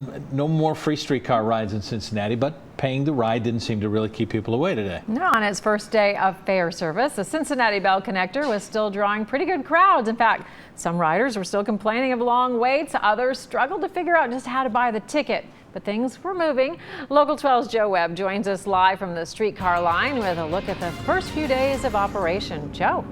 No more free streetcar rides in Cincinnati, but paying the ride didn't seem to really keep people away today. No, on its first day of fare service, the Cincinnati Bell Connector was still drawing pretty good crowds. In fact, some riders were still complaining of long waits. Others struggled to figure out just how to buy the ticket. But things were moving. Local 12's Joe Webb joins us live from the streetcar line with a look at the first few days of operation. Joe.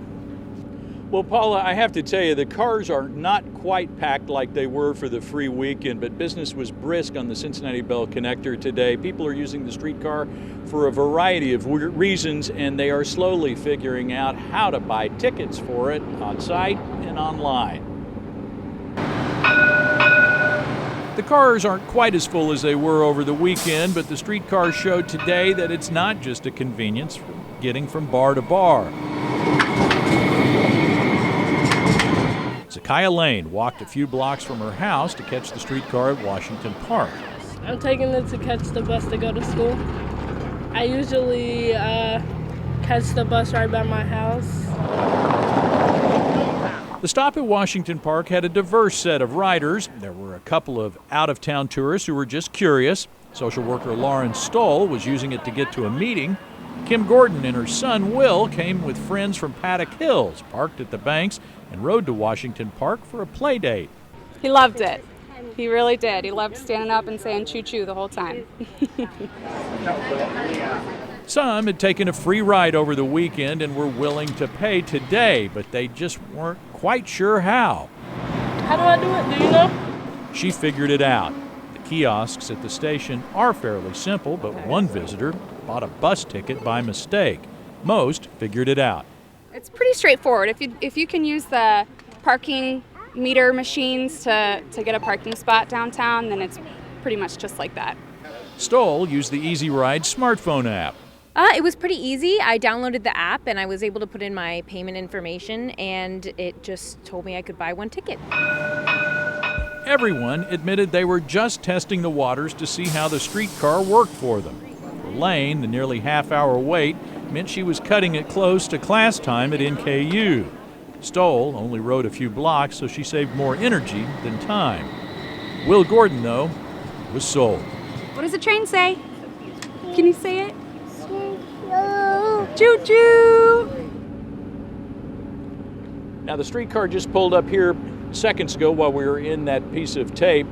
Well, Paula, I have to tell you, the cars are not quite packed like they were for the free weekend, but business was brisk on the Cincinnati Bell Connector today. People are using the streetcar for a variety of reasons, and they are slowly figuring out how to buy tickets for it on site and online. The cars aren't quite as full as they were over the weekend, but the streetcar showed today that it's not just a convenience for getting from bar to bar. Zakyia Lane walked a few blocks from her house to catch the streetcar at Washington Park. I'm taking it to catch the bus to go to school. I usually catch the bus right by my house. The stop at Washington Park had a diverse set of riders. There were a couple of out-of-town tourists who were just curious. Social worker Lauren Stoll was using it to get to a meeting. Kim Gordon and her son Will came with friends from Paddock Hills, parked at the banks, and rode to Washington Park for a play date. He loved it. He really did. He loved standing up and saying choo-choo the whole time. Some had taken a free ride over the weekend and were willing to pay today, but they just weren't quite sure how. How do I do it? Do you know? She figured it out. The kiosks at the station are fairly simple, but one visitor bought a bus ticket by mistake. Most figured it out. It's pretty straightforward. If you can use the parking meter machines to get a parking spot downtown, then it's pretty much just like that. Stoll used the Easy Ride smartphone app. It was pretty easy. I downloaded the app and I was able to put in my payment information, and it just told me I could buy one ticket. Everyone admitted they were just testing the waters to see how the streetcar worked for them. For Lane, the nearly half-hour wait meant she was cutting it close to class time at NKU. Stoll only rode a few blocks, so she saved more energy than time. Will Gordon, though, was sold. What does the train say? Can you say it? Choo-choo! Now, the streetcar just pulled up here seconds ago while we were in that piece of tape.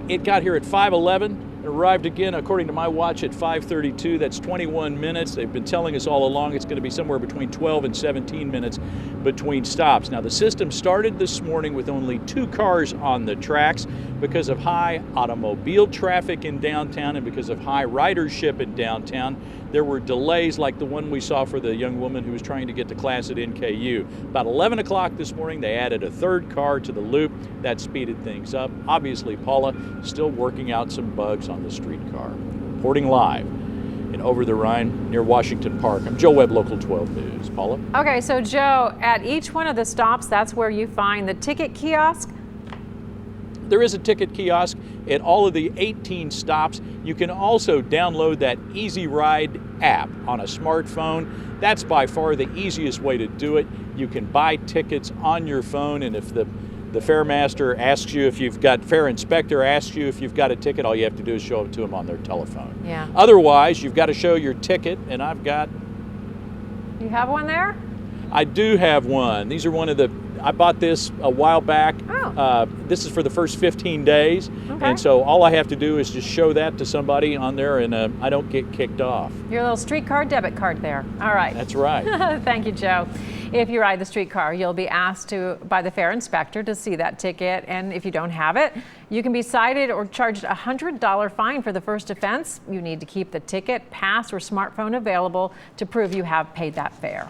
It got here at 5:11. Arrived again, according to my watch, at 5:32. That's 21 minutes. They've been telling us all along it's going to be somewhere between 12 and 17 minutes between stops. Now, the system started this morning with only 2 cars on the tracks because of high automobile traffic in downtown and because of high ridership in downtown. There were delays like the one we saw for the young woman who was trying to get to class at NKU. About 11 o'clock this morning, they added a 3rd car to the loop. That speeded things up. Obviously, Paula still working out some bugs on the streetcar. Reporting live in Over the Rhine near Washington Park. I'm Joe Webb, Local 12 News. Paula? Okay, so Joe, at each one of the stops, that's where you find the ticket kiosk. There is a ticket kiosk at all of the 18 stops. You can also download that Easy Ride app on a smartphone. That's by far the easiest way to do it. You can buy tickets on your phone, and if the fare master asks you if you've got, fare inspector asks you if you've got a ticket, all you have to do is show it to them on their telephone. Yeah. Otherwise, you've got to show your ticket, and You have one there? I do have one. These are one of the, I bought this a while back. Oh. This is for the first 15 days. Okay. And so all I have to do is just show that to somebody on there, and I don't get kicked off. Your little streetcar debit card there. All right. That's right. Thank you, Joe. If you ride the streetcar, you'll be asked by the fare inspector to see that ticket, and if you don't have it, you can be cited or charged a $100 fine for the first offense. You need to keep the ticket, pass, or smartphone available to prove you have paid that fare.